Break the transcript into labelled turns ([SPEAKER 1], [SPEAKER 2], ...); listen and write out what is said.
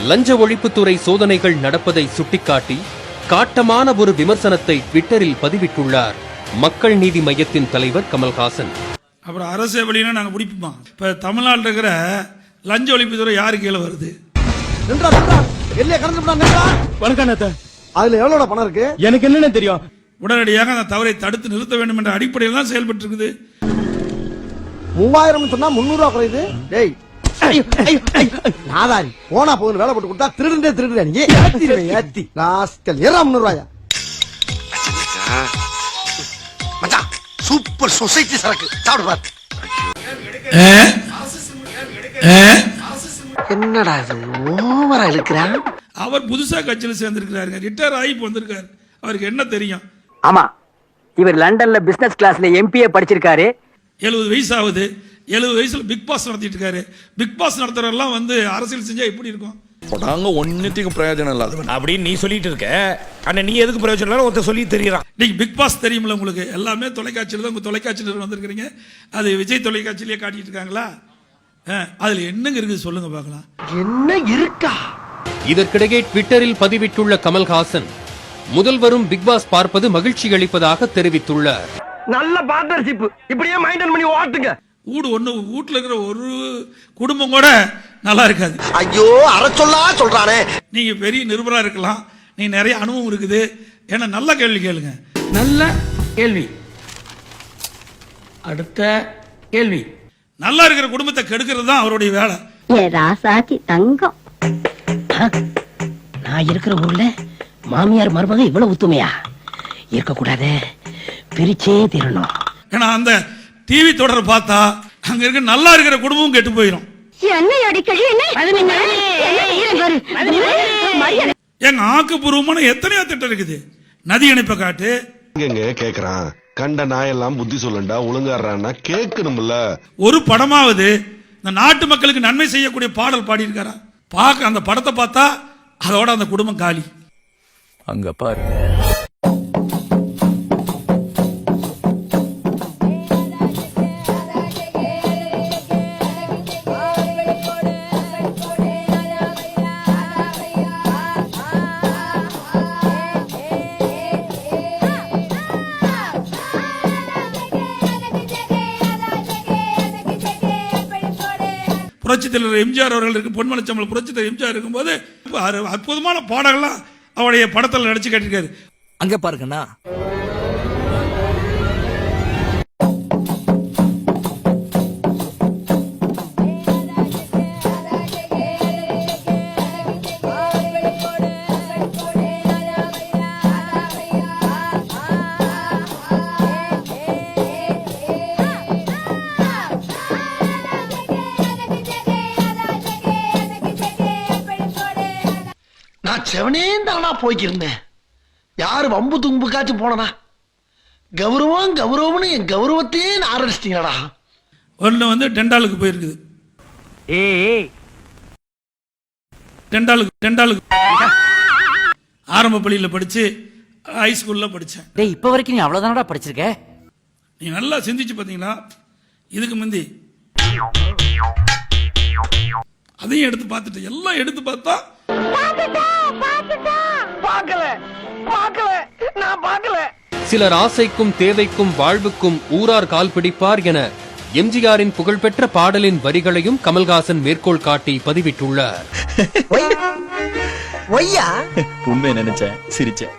[SPEAKER 1] லஞ்ச ஒழிப்புத்துறை சோதனைகள் நடப்பதை சுட்டிக்காட்டி காட்டமான ஒரு விமர்சனத்தை ட்விட்டரில் பதிவிட்டுள்ளார் மக்கள் நீதி மையத்தின் தலைவர் கமல்ஹாசன்.
[SPEAKER 2] அப்புறம் அரசு வழினா நாங்க பிடிப்போம். இப்ப தமிழ்நாட்டில் இருக்கிற லஞ்ச ஒழிப்புத்துறை யாரு கீழே வருது?
[SPEAKER 3] அதுல எவ்வளவு பணம் இருக்கு எனக்கு என்னன்னு தெரியும்.
[SPEAKER 2] உடனடியாக அந்த தவறை தடுத்து நிறுத்த வேண்டும் என்ற அடிப்படையில் தான் செயல்பட்டு இருக்குது.
[SPEAKER 3] 3000 சொன்னா 300 ரூபாய் குறையுது. டேய் நாதாரி போனா போகுது வேலை போட்டு கொடுத்தா திருடுறே நீ ஏத்தி ராஸ்கல் 300 ரூபாயா? மச்சான் சூப்பர் சொசைட்டி சரக்கு சாப்பிடு பாரு. என்னடா இது ஓவரா இழுக்கிறான்.
[SPEAKER 2] அவர் புதுசா கட்சியில் சேர்ந்திருக்கிறாருங்க, ரிட்டையர் ஆகி வந்திருக்காரு. அவருக்கு என்ன தெரியும்?
[SPEAKER 4] ஆமா, இவர் லண்டன்ல பிசினஸ் கிளாஸ்ல எம்பிஏ படிச்சிருக்காரு.
[SPEAKER 2] 70 வயசு ஆகுது. 70 வயசுல பிக் பாஸ் நடத்திட்டு இருக்காரு. பிக் பாஸ் நடத்துறவெல்லாம் வந்து அரசியல் செஞ்சா எப்படி இருக்கும்?
[SPEAKER 5] ஒன்னுத்துக்கு பிரயோஜனம் இல்லாத அப்படின்னு நீ சொல்லிட்டு இருக்க. ஆனா நீ எதுக்கு பிரயோஜனம் இல்ல ஒருத்தர் சொல்லி தெரியறான்.
[SPEAKER 2] நீங்க பிக் பாஸ் தெரியுமில்ல உங்களுக்கு? எல்லாமே தொலைக்காட்சியில தான். உங்க தொலைக்காட்சியில் வந்திருக்கீங்க. அது விஜய் தொலைக்காட்சியிலேயே காட்டிட்டு இருக்காங்களா? அதுல என்னங்க இருக்குது சொல்லுங்க பார்க்கலாம்.
[SPEAKER 3] என்ன இருக்கா?
[SPEAKER 1] இதற்கிடையே ட்விட்டரில் பதிவிட்டுள்ள கமல்ஹாசன் முதல்வரும் பிக் பாஸ் பார்ப்பது மகிழ்ச்சி அளிப்பதாக தெரிவித்துள்ளார்.
[SPEAKER 3] நல்ல பார்ட்னர்ஷிப், இப்படியே மெயின்டைன் பண்ணி ஓட்டுங்க.
[SPEAKER 2] வீட்டுல இருக்கிற ஒரு குடும்பம் கூட நல்லா இருக்காது.
[SPEAKER 3] ஐயோ அரச்சொல்லா சொல்றானே.
[SPEAKER 2] நீங்க பெரிய நிருபரா இருக்கலாம், நீங்க நிறைய அனுபவம் இருக்குது. ஏன்னா நல்ல கேள்வி கேளுங்க.
[SPEAKER 6] நல்ல கேள்வி. அடுத்த கேள்வி.
[SPEAKER 2] நல்லா இருக்கிற குடும்பத்தை கெடுக்கிறது தான் அவருடைய வேலை.
[SPEAKER 7] ராசாத்தி தங்கம்.
[SPEAKER 6] நான் இருக்கிற ஊர்ல மாமியார் மருமக இவ்வளவு ஒத்துமையா இருக்க கூடாது, பிரிச்சே தீரணும்.
[SPEAKER 2] ஏன்னா அந்த டிவி தொடர் பார்த்தா அங்க இருக்க நல்லா இருக்கிற குடும்பமும் கெட்டு போயிடும். எங்க ஆக்கப்பூர்வமான எத்தனையோ திட்டம் இருக்குது. நதி இணைப்பை காட்டு
[SPEAKER 8] கேக்குறான். கண்ட நாயெல்லாம் புத்தி சொல்லண்டா ஒழுங்காடுறான்னா கேட்கணும்ல.
[SPEAKER 2] ஒரு படமாவது இந்த நாட்டு மக்களுக்கு நன்மை செய்யக்கூடிய பாடல் பாடி இருக்காரா? பார்க்க அந்த படத்தை பார்த்தா அதோட அந்த குடும்பம் காலி.
[SPEAKER 5] அங்க பாரு.
[SPEAKER 2] புரட்சித் தலைவர் எம்ஜிஆர் அவர்கள் இருக்கு. பொன்மனச்சம்பள புரட்சித் தலைவர் எம்ஜிஆர் இருக்கும்போது அற்புதமான பாடல்கள்லாம் அவருடைய படத்தில் நடிச்சு கேட்டிருக்காரு.
[SPEAKER 5] அங்க பாருங்கண்ணா.
[SPEAKER 3] நான் செவனே தானா போய்க்கிருந்தேன். யாரு வம்பு தும்புக்காச்சும் போனா கௌரவம் கௌரவம்னு என் கௌரவத்தையே ஆரம்பிச்சிட்டீங்களா?
[SPEAKER 2] ஒன்று வந்து டெண்டாலுக்கு போயிருக்குது. டெண்டாலுக்கு ஆரம்ப பள்ளியில் படிச்சு ஹைஸ்கூல்ல படிச்சேன்.
[SPEAKER 6] இப்ப வரைக்கும் நீ அவ்வளவுதானடா படிச்சிருக்க?
[SPEAKER 2] நீ நல்லா சிந்திச்சு பாத்தீங்களா? இதுக்கு முந்தி அதையும் எடுத்து பார்த்துட்டு எல்லாம் எடுத்து பார்த்தா
[SPEAKER 1] சிலர் ஆசைக்கும் தேவைக்கும் வாழ்வுக்கும் ஊரார் கால் பிடிப்பார் என எம்ஜிஆரின் புகழ்பெற்ற பாடலின் வரிகளையும் கமல்ஹாசன் மேற்கோள் காட்டி பதிவிட்டுள்ளார்.
[SPEAKER 3] ஒய்யா
[SPEAKER 5] உண்மை நினைச்சேன், சிரிச்சேன்.